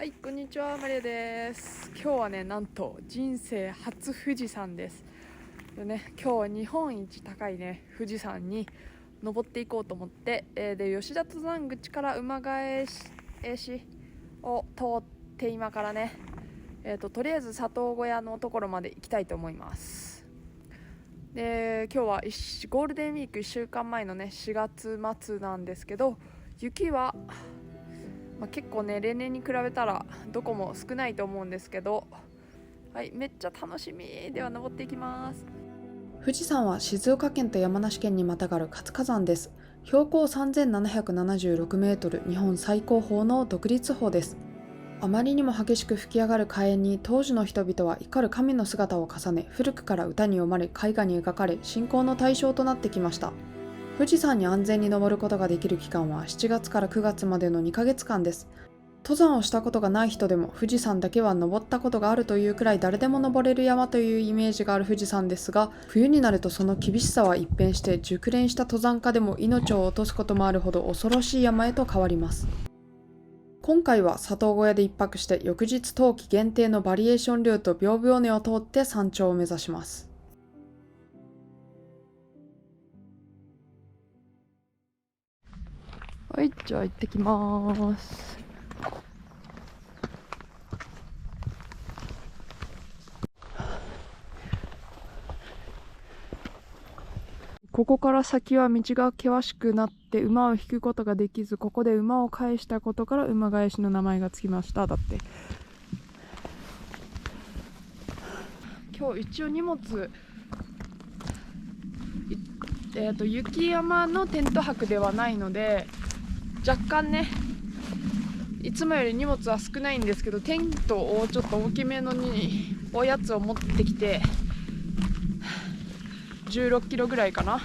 はい、こんにちは、マリアです。今日はね、なんと人生初富士山です。でね、今日は日本一高いね、富士山に登っていこうと思って、で吉田登山口から馬返しを通って今からね、とりあえず佐藤小屋のところまで行きたいと思います。で、今日はゴールデンウィーク1週間前のね、4月末なんですけど、雪は結構ね、例年に比べたらどこも少ないと思うんですけど、はい、めっちゃ楽しみ。では登っていきます。富士山は静岡県と山梨県にまたがる活火山です。標高3776メートル、日本最高峰の独立峰です。あまりにも激しく吹き上がる火炎に当時の人々は怒る神の姿を重ね、古くから歌に詠まれ、絵画に描かれ、信仰の対象となってきました。富士山に安全に登ることができる期間は7月から9月までの2ヶ月間です。登山をしたことがない人でも富士山だけは登ったことがあるというくらい誰でも登れる山というイメージがある富士山ですが、冬になるとその厳しさは一変して、熟練した登山家でも命を落とすこともあるほど恐ろしい山へと変わります。今回は佐藤小屋で一泊して、翌日冬季限定のバリエーションルート屏風尾根を通って山頂を目指します。はい、じゃあ行ってきます。ここから先は道が険しくなって馬を引くことができず、ここで馬を返したことから馬返しの名前がつきました。だって今日一応荷物、雪山のテント泊ではないので、若干ね、いつもより荷物は少ないんですけど、テントをちょっと大きめのおやつを持ってきて、16キロぐらいかな。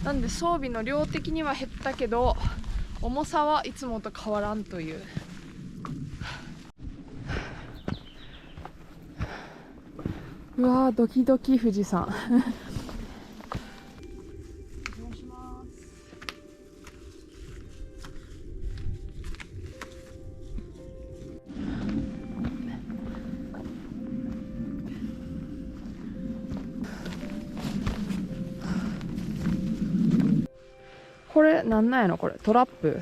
なんで装備の量的には減ったけど、重さはいつもと変わらんという。うわー、ドキドキ富士山。これなんなんやろ、これトラップ。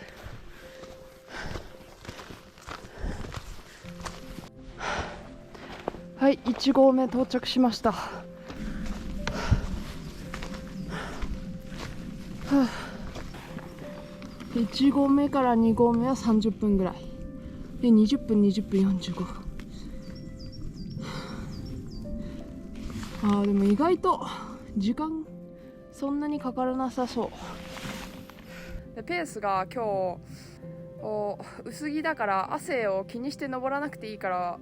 はい、1合目到着しました。1合目から2合目は30分ぐらいで、20分20分45分。でも意外と時間そんなにかからなさそうで、ペースが今日薄着だから汗を気にして登らなくていいから、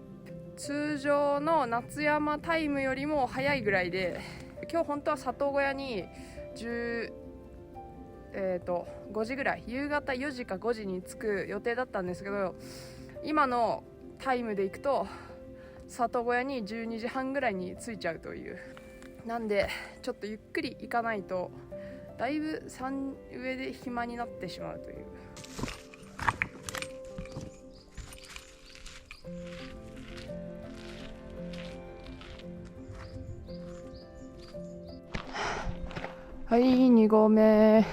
通常の夏山タイムよりも早いぐらいで、今日本当は佐藤小屋に5時ぐらい、夕方4時か5時に着く予定だったんですけど、今のタイムで行くと佐藤小屋に12時半ぐらいに着いちゃうという。なんでちょっとゆっくり行かないとだいぶ山上で暇になってしまうという。はい、2合目。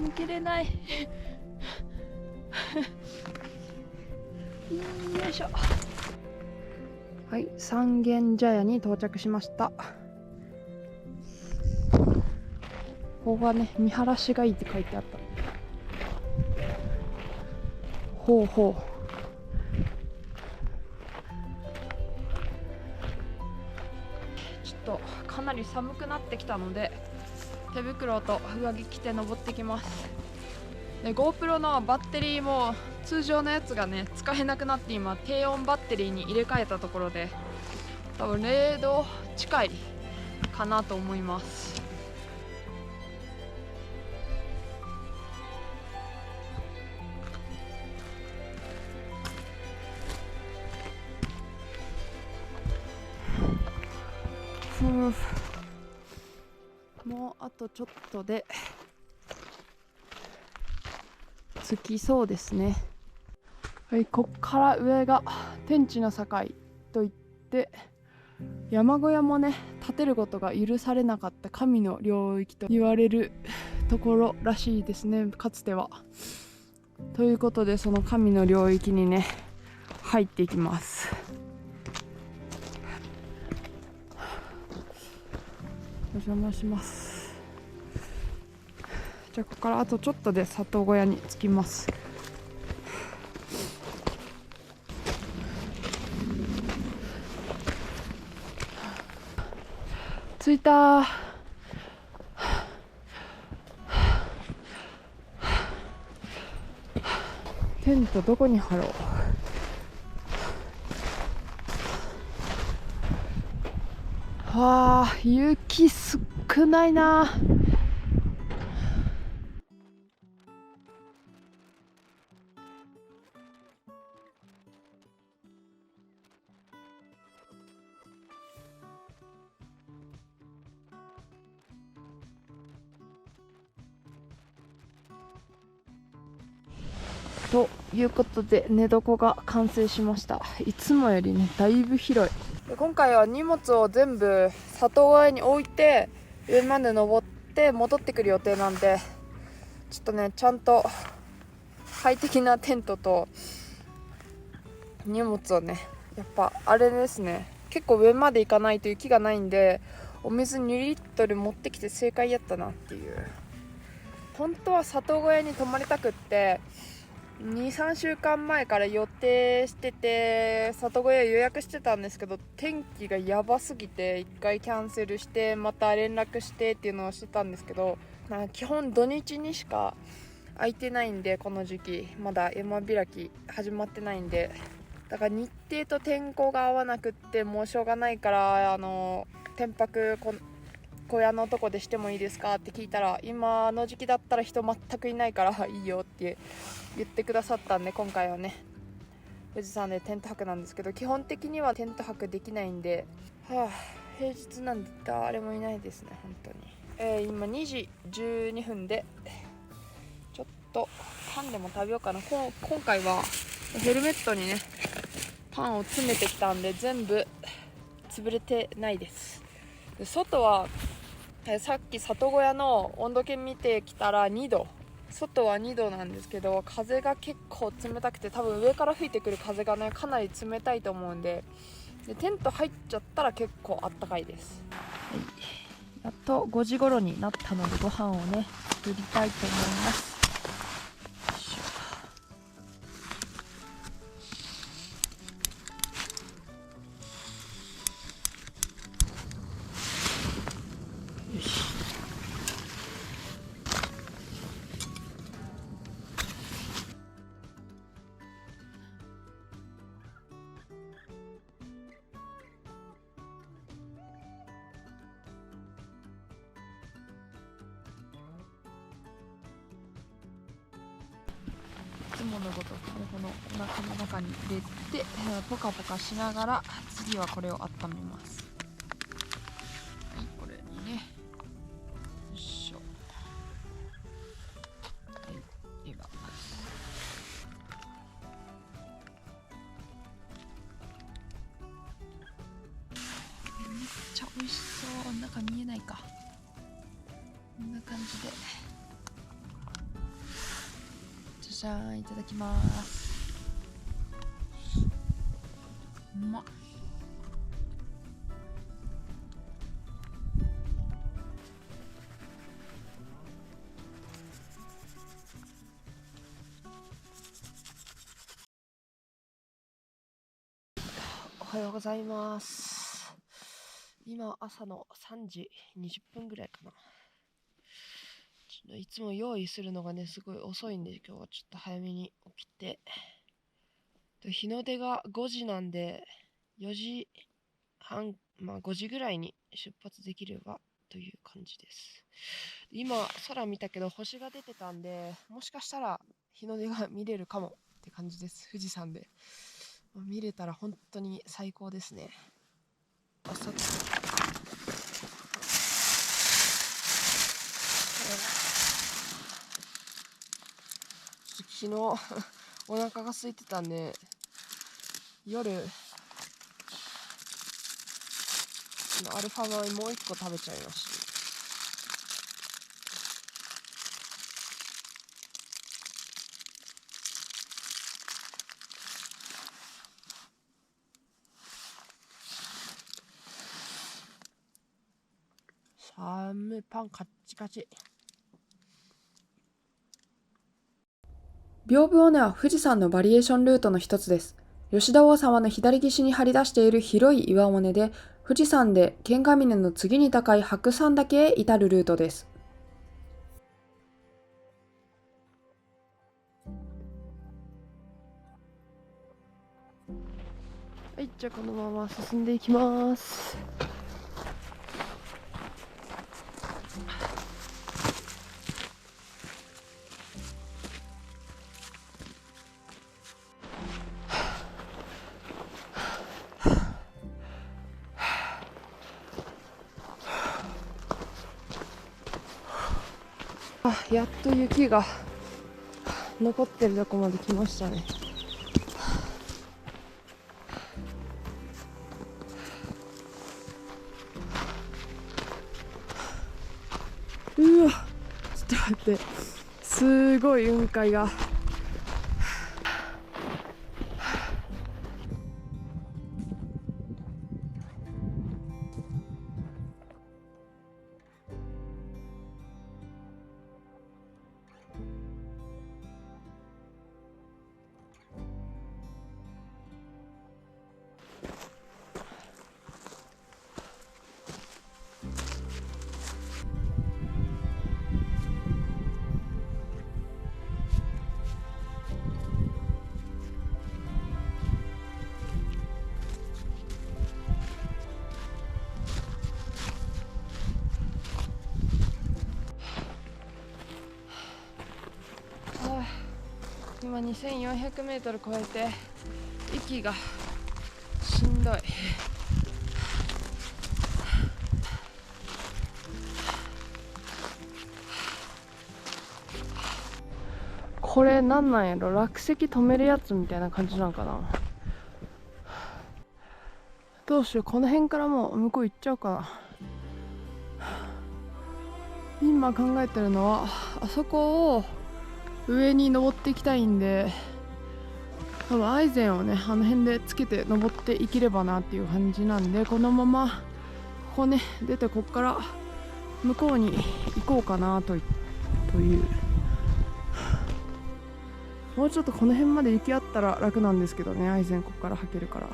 抜けれない。よいしょ。はい、三軒茶屋に到着しました。ここがね、見晴らしがいいって書いてあった。ほうほう。ちょっとかなり寒くなってきたので、手袋と上着着て登ってきます。で GoPro のバッテリーも通常のやつがね使えなくなって今低温バッテリーに入れ替えたところで多分0度近いかなと思います。もうあとちょっとで着きそうですね。はい、こっから上が天地の境といって山小屋もね建てることが許されなかった神の領域と言われるところらしいですね、かつては。ということでその神の領域にね入っていきます。お邪魔します。じゃあここからあとちょっとで里小屋に着きます。着いた。テントどこに張ろう。わあ、雪少ないな。ということで寝床が完成しました。いつもよりねだいぶ広い。今回は荷物を全部里親に置いて上まで登って戻ってくる予定なんで、ちょっとねちゃんと快適なテントと荷物をね、やっぱあれですね、結構上まで行かないと雪がないんでお水2リットル持ってきて正解やったなっていう。本当は里小屋に泊まりたくって2、3週間前から予定してて里小屋予約してたんですけど、天気がやばすぎて1回キャンセルしてまた連絡してっていうのをしてたんですけど、基本土日にしか空いてないんで、この時期まだ山開き始まってないんで、だから日程と天候が合わなくってもうしょうがないから天泊小屋のとこでしてもいいですかって聞いたら、今の時期だったら人全くいないからいいよって言ってくださったんで、今回はね富士山でテント泊なんですけど、基本的にはテント泊できないんで、平日なんで誰もいないですね本当に。今2時12分でちょっとパンでも食べようかな。今回はヘルメットにねパンを詰めてきたんで全部潰れてないです。で外はさっき里小屋の温度計見てきたら2度、外は2度なんですけど風が結構冷たくて、多分上から吹いてくる風がねかなり冷たいと思うんで、テント入っちゃったら結構あったかいです。はい、やっと5時頃になったのでご飯をね作りたいと思います。よし。いつものごとくねこのお腹の中に入れてポカポカしながら次はこれを温めます。はい、これにねよいしょ。はい、今めっちゃ美味しそう。中見えないか。こんな感じでじゃーん、いただきます。うまっ。おはようございます。今朝の3時20分ぐらいかな。いつも用意するのがね、すごい遅いんで、今日はちょっと早めに起きて。日の出が5時なんで、4時半、5時ぐらいに出発できればという感じです。今、空見たけど星が出てたんで、もしかしたら日の出が見れるかもって感じです。富士山で。見れたら本当に最高ですね。昨日お腹が空いてたんで、夜アルファ米もう1個食べちゃいました。寒い、パンカッチカチ。屏風尾根は富士山のバリエーションルートの一つです。吉田王様の左岸に張り出している広い岩尾根で、富士山で剣ヶ峰の次に高い白山岳へ至るルートです。はい、じゃあこのまま進んでいきます。やっと雪が残ってるとこまで来ましたね。うわ、ちょっと待って、すごい雲海が。今2400メートル超えて息がしんどい。これなんなんやろ、落石止めるやつみたいな感じなんかな。どうしよう、この辺からもう向こう行っちゃおうかな。今考えてるのはあそこを上に登っていきたいんで、多分アイゼンをねあの辺でつけて登っていければなっていう感じなんで、このままここね出てこっから向こうに行こうかなという。もうちょっとこの辺まで雪あったら楽なんですけどね、アイゼンここから履けるから。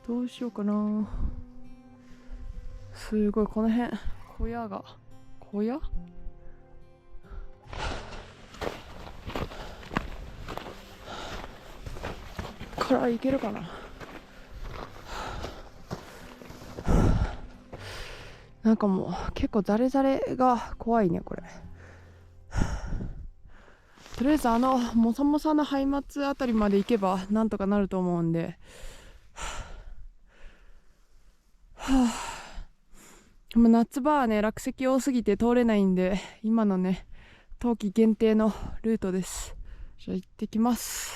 どうしようかな。すごいこの辺小屋から行けるかな。なんかもう結構ザレザレが怖いねこれ。とりあえずモサモサのハイマツあたりまで行けばなんとかなると思うんで、夏場はね落石多すぎて通れないんで、今のね冬季限定のルートです。じゃあ行ってきます。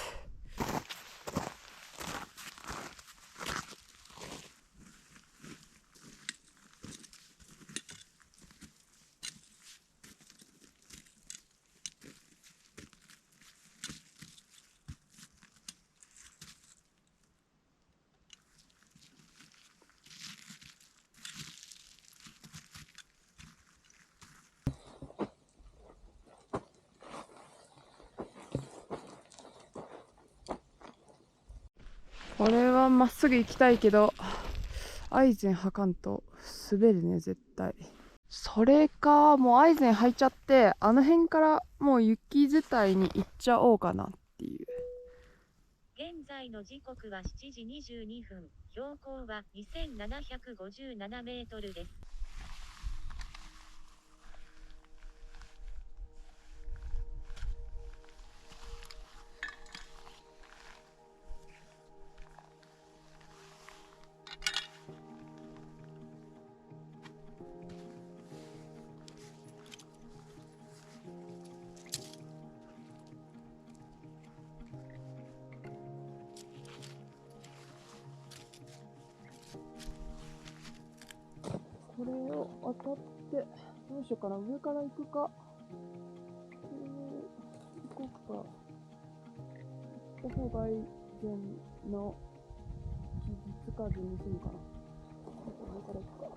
これはまっすぐ行きたいけどアイゼン履かんと滑るね絶対。それかもうアイゼン履いちゃってあの辺からもう雪伝いに行っちゃおうかなっていう。現在の時刻は7時22分。標高は2757メートルです。これを渡ってどうしようかな、上から行くか行こうか、行った方がいいの気づかずに済むかな。上から行くか。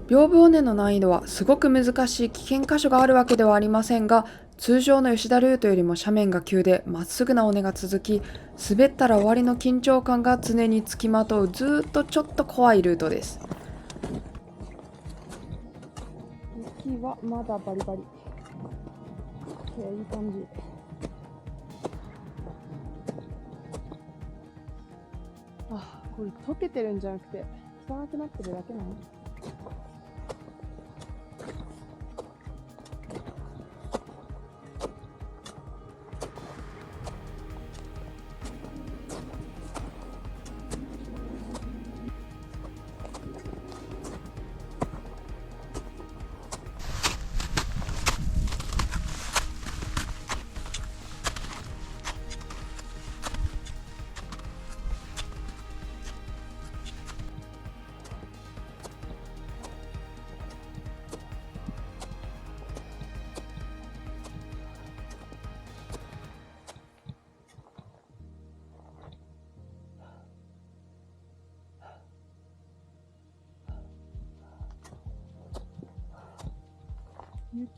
屏風尾根の難易度はすごく難しい危険箇所があるわけではありませんが、通常の吉田ルートよりも斜面が急でまっすぐな尾根が続き、滑ったら終わりの緊張感が常につきまとうずーっとちょっと怖いルートです。雪はまだバリバリ。いい感じ。あ、これ溶けてるんじゃなくて汚くなってるだけなの。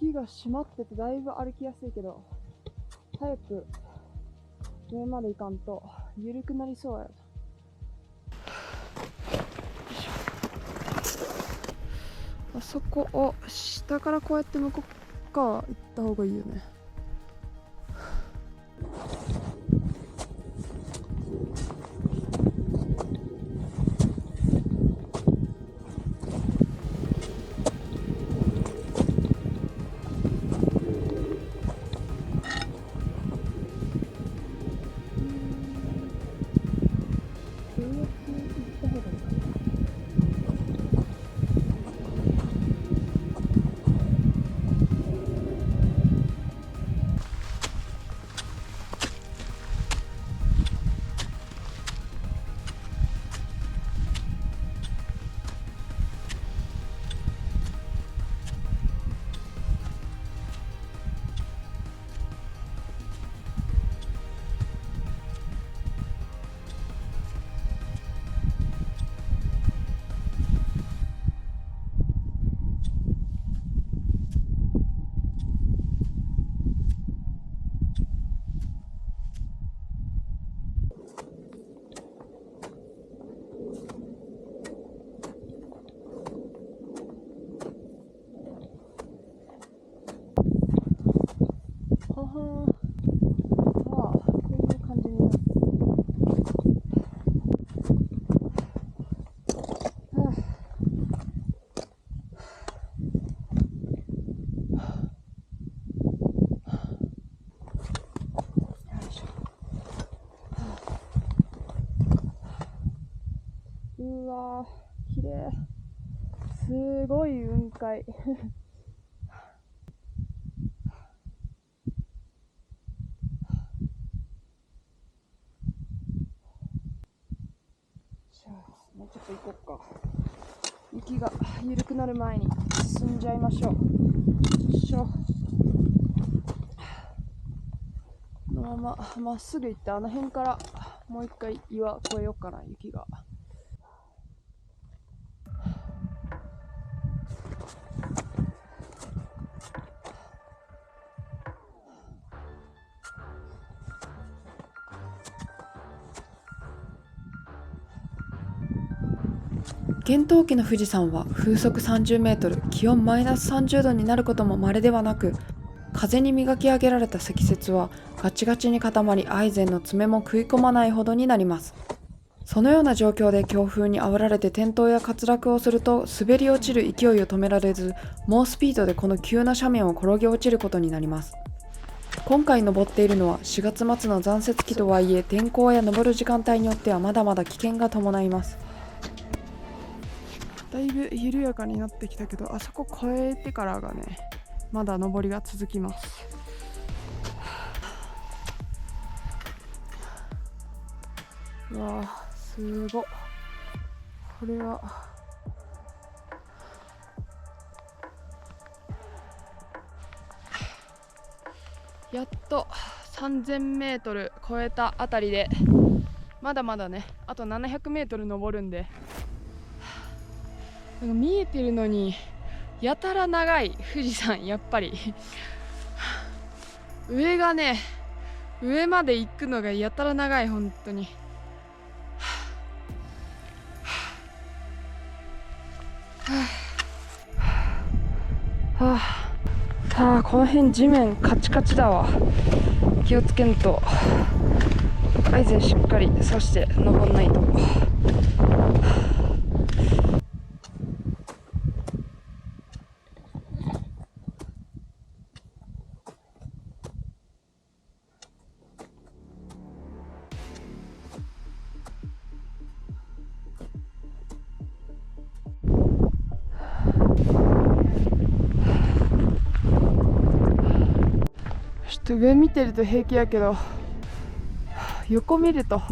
雪が締まっててだいぶ歩きやすいけど、早く上まで行かんと緩くなりそうやな。あそこを下からこうやって向こう側行った方がいいよね。ははー。ああ、こういう感じになって。はあ、よいしょ。うわー、綺麗。すごい雲海。もうちょっと行こうか。雪が緩くなる前に進んじゃいましょう。よいしょ。このまままっすぐ行ってあの辺からもう一回岩越えようかな。雪が厳冬期の富士山は風速30メートル、気温マイナス30度になることも稀ではなく、風に磨き上げられた積雪はガチガチに固まり、アイゼンの爪も食い込まないほどになります。そのような状況で強風に煽られて転倒や滑落をすると、滑り落ちる勢いを止められず、猛スピードでこの急な斜面を転げ落ちることになります。今回登っているのは4月末の残雪期とはいえ、天候や登る時間帯によってはまだまだ危険が伴います。だいぶ緩やかになってきたけど、あそこ越えてからがね、まだ登りが続きます。うわー、すごっ。これはやっと3000メートル超えたあたりで、まだまだね、あと700メートル登るんで、なんか見えてるのにやたら長い富士山。やっぱり上がね、上まで行くのがやたら長い。本当にさあ、この辺地面カチカチだわ。気をつけんと。アイゼンしっかり刺して登んないと。ちょっと上見てると平気やけど、横見ると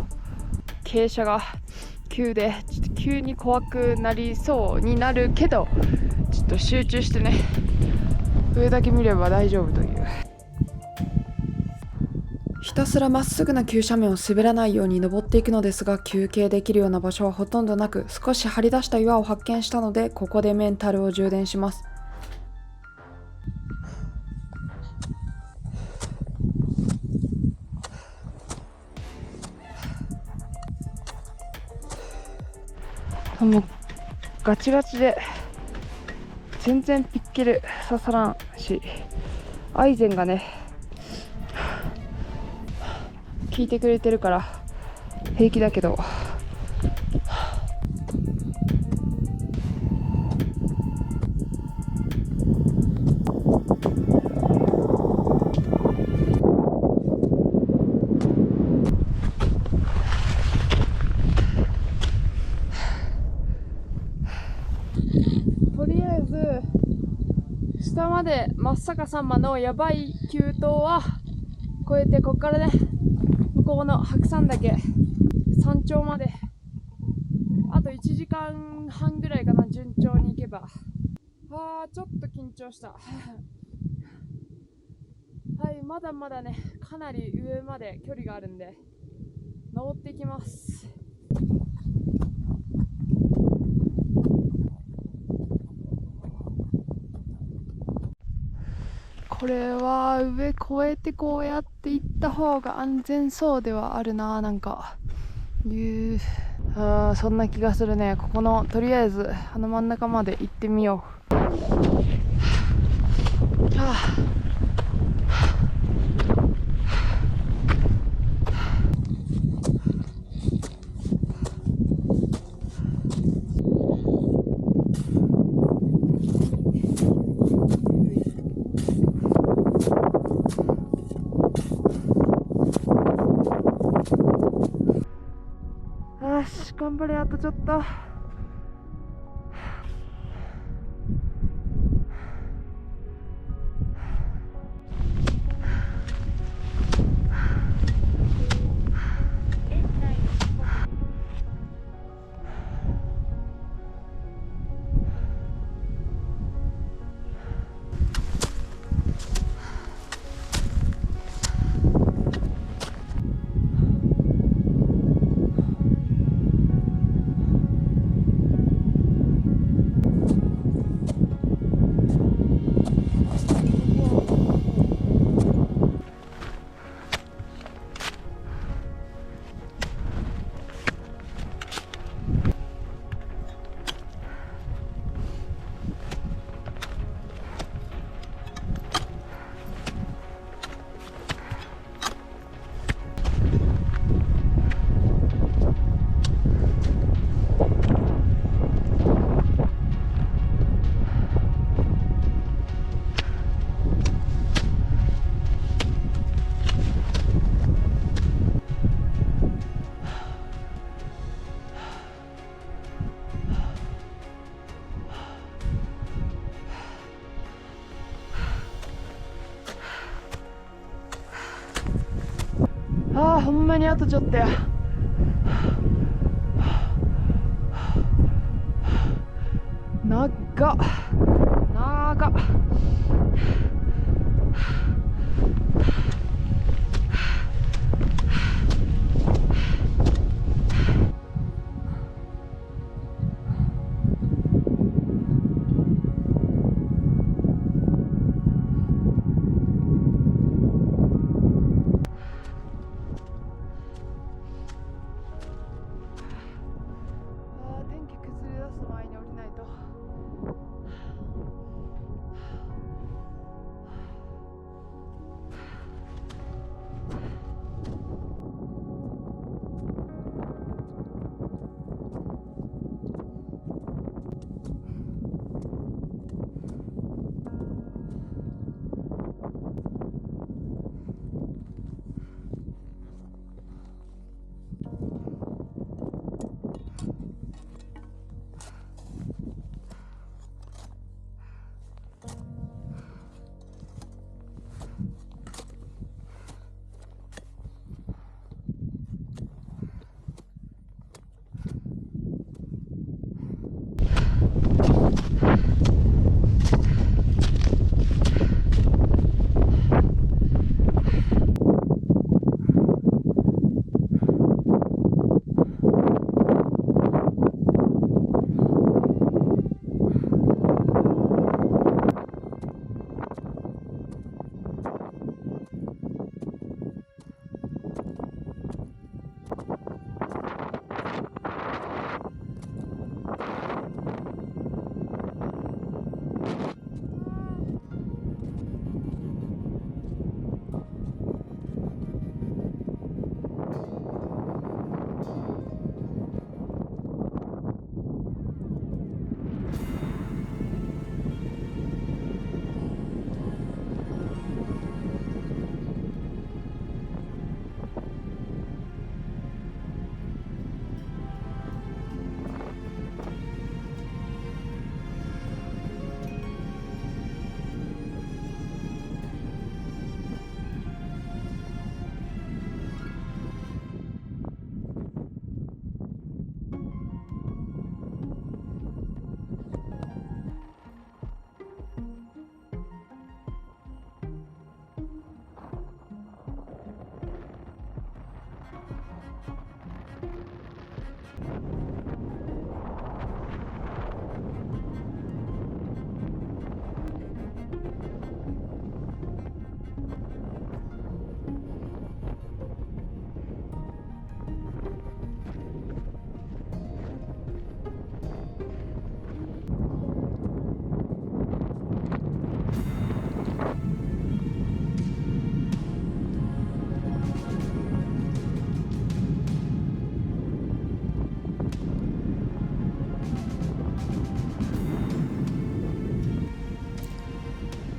傾斜が急で、ちょっと急に怖くなりそうになるけど、ちょっと集中してね、上だけ見れば大丈夫という。ひたすらまっすぐな急斜面を滑らないように登っていくのですが、休憩できるような場所はほとんどなく、少し張り出した岩を発見したので、ここでメンタルを充電します。もうガチガチで全然ピッケル刺さらんし、アイゼンがね効いてくれてるから平気だけど、とりあえず下まで真っ逆さまのやばい急登は越えて、ここからね向こうの白山岳山頂まであと1時間半ぐらいかな、順調に行けば。ちょっと緊張したはい、まだまだね、かなり上まで距離があるんで登っていきます。これは上越えてこうやって行った方が安全そうではあるな。なんかそんな気がするね。ここのとりあえずあの真ん中まで行ってみよう。よし、頑張れ、あとちょっと。ほんまにあとちょっとや。長っ長っ。天気崩れ出す前に降りないと。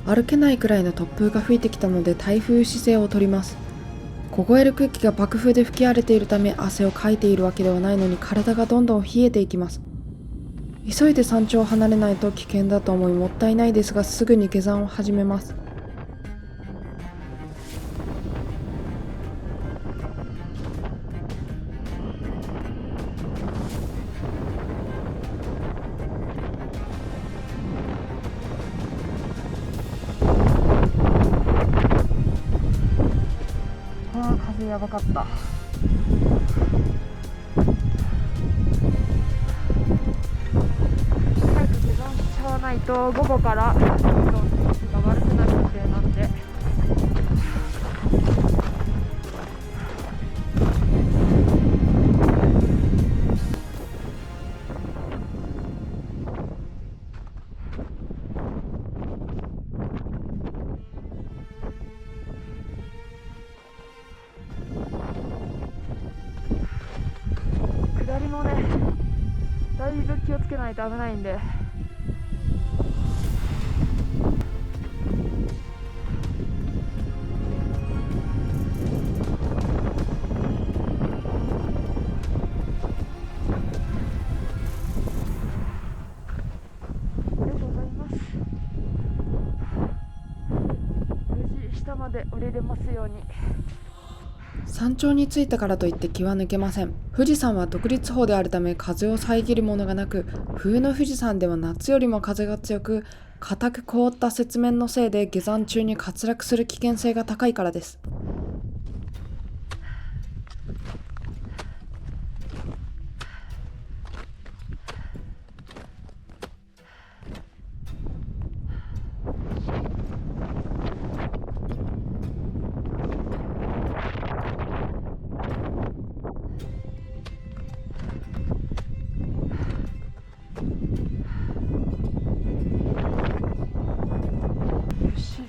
歩けないくらいの突風が吹いてきたので台風姿勢をとります。凍える空気が爆風で吹き荒れているため汗をかいているわけではないのに体がどんどん冷えていきます。急いで山頂を離れないと危険だと思いもったいないですが、すぐに下山を始めます。風やばかった。早く下山しちゃわないと午後からどんどん天気が悪くなる予定なんで。下りもね、だいぶ気をつけないと危ないんで。ありがとうございます。無事下まで降りれますように。山頂に着いたからといって気は抜けません。富士山は独立峰であるため風を遮るものがなく、冬の富士山では夏よりも風が強く、固く凍った雪面のせいで下山中に滑落する危険性が高いからです。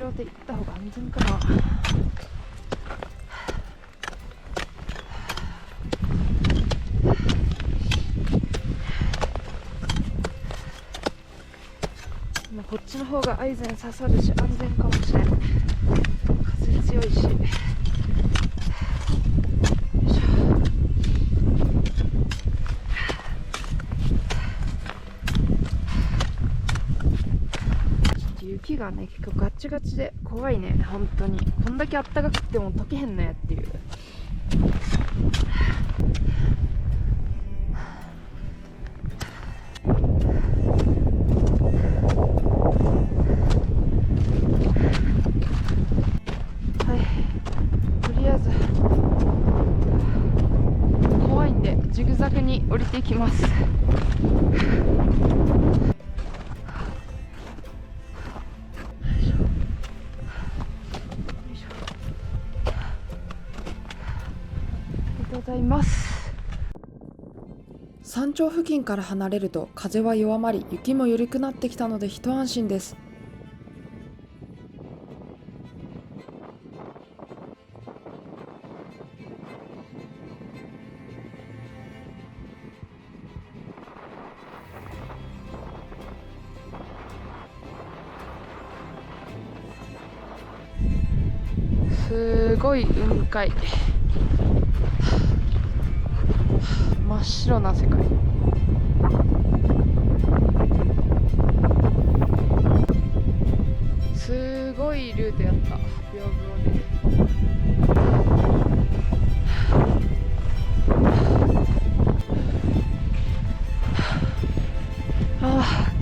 後ろで行った方が安全かな。今こっちの方がアイゼン刺さるし安全かもしれない。風強いし。よいしょ。雪がね結構ガチガチで怖いね。本当にこんだけあったかくても溶けへんのやっていう。はい、とりあえず怖いんでジグザグに降りていきます。ございます。山頂付近から離れると風は弱まり、雪も緩くなってきたので一安心です。すごい雲海、真っ白な世界。すごいルートやった。秒秒で。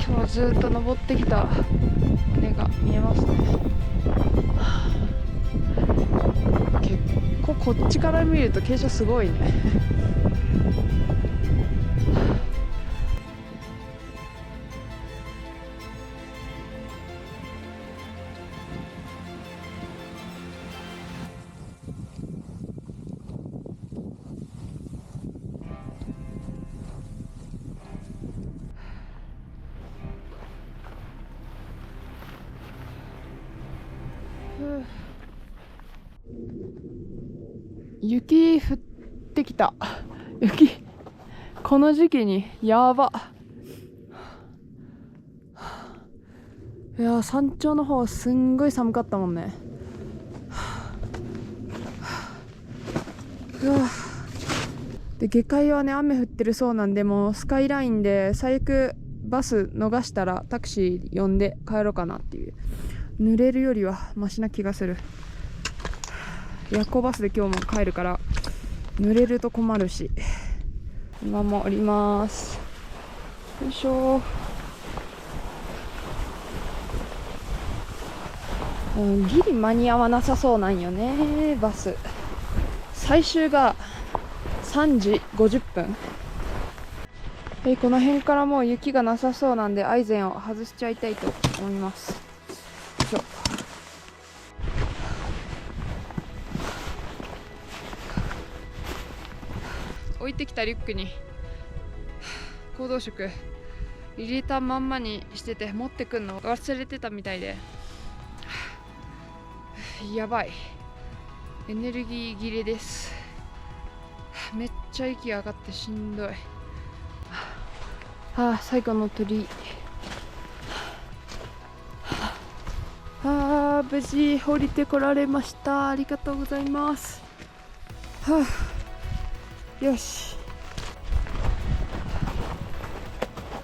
今日ずっと登ってきた根が見えますね。結構こっちから見ると傾斜すごいね。雪降ってきた。雪この時期にやば。いや山頂の方すんごい寒かったもんね。うわで下界はね雨降ってるそうなんで、もうスカイラインで最悪バス逃したらタクシー呼んで帰ろうかなっていう。濡れるよりはマシな気がする。夜行バスで今日も帰るから濡れると困るし。今も降ります。よいしょ。ギリ間に合わなさそうなんよねバス。最終が3時50分。この辺からもう雪がなさそうなんでアイゼンを外しちゃいたいと思います。よいしょ。置いてきたリュックに行動食入れたまんまにしてて、持ってくんの忘れてたみたいでやばい。エネルギー切れです。めっちゃ息上がってしんどい。最後の鳥。無事降りてこられました。ありがとうございます。よし。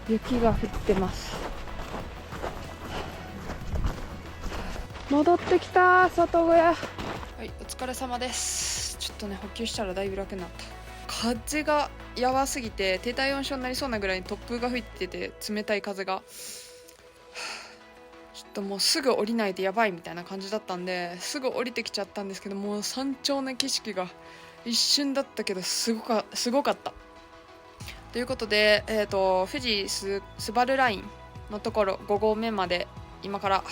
雪が降ってます。戻ってきた里小屋。はい、お疲れ様です。ちょっとね補給したらだいぶ楽になった。風がやばすぎて低体温症になりそうなぐらいに突風が吹いてて、冷たい風がちょっともうすぐ降りないとやばいみたいな感じだったんで、すぐ降りてきちゃったんですけど、もう山頂の景色が一瞬だったけどすごかったということで、富士スバルラインのところ5合目まで今から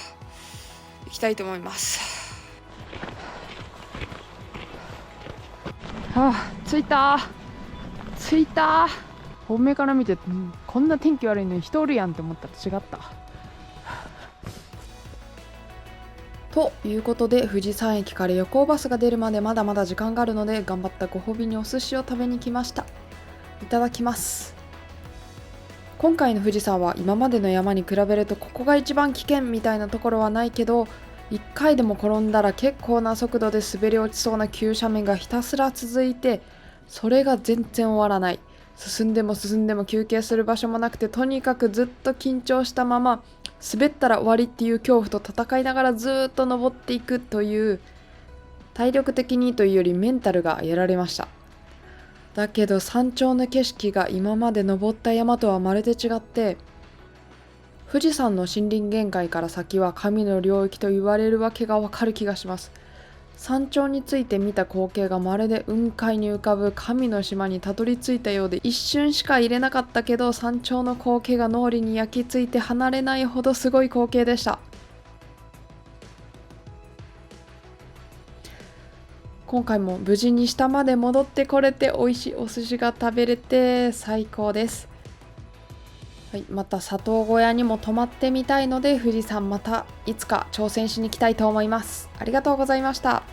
行きたいと思います。着いた。遠目から見て、こんな天気悪いのに人おるやんって思ったら違った。ということで、富士山駅から夜行バスが出るまでまだまだ時間があるので、頑張ったご褒美にお寿司を食べに来ました。いただきます。今回の富士山は今までの山に比べるとここが一番危険みたいなところはないけど、1回でも転んだら結構な速度で滑り落ちそうな急斜面がひたすら続いて、それが全然終わらない。進んでも休憩する場所もなくて、とにかくずっと緊張したまま滑ったら終わりっていう恐怖と戦いながらずっと登っていくという、体力的にというよりメンタルがやられました。だけど山頂の景色が今まで登った山とはまるで違って、富士山の森林限界から先は神の領域と言われるわけがわかる気がします。山頂について見た光景がまるで雲海に浮かぶ神の島にたどり着いたようで、一瞬しか入れなかったけど山頂の光景が脳裏に焼き付いて離れないほどすごい光景でした。今回も無事に下まで戻ってこれて、美味しいお寿司が食べれて最高です。はい、また佐藤小屋にも泊まってみたいので、富士山またいつか挑戦しに行きたいと思います。ありがとうございました。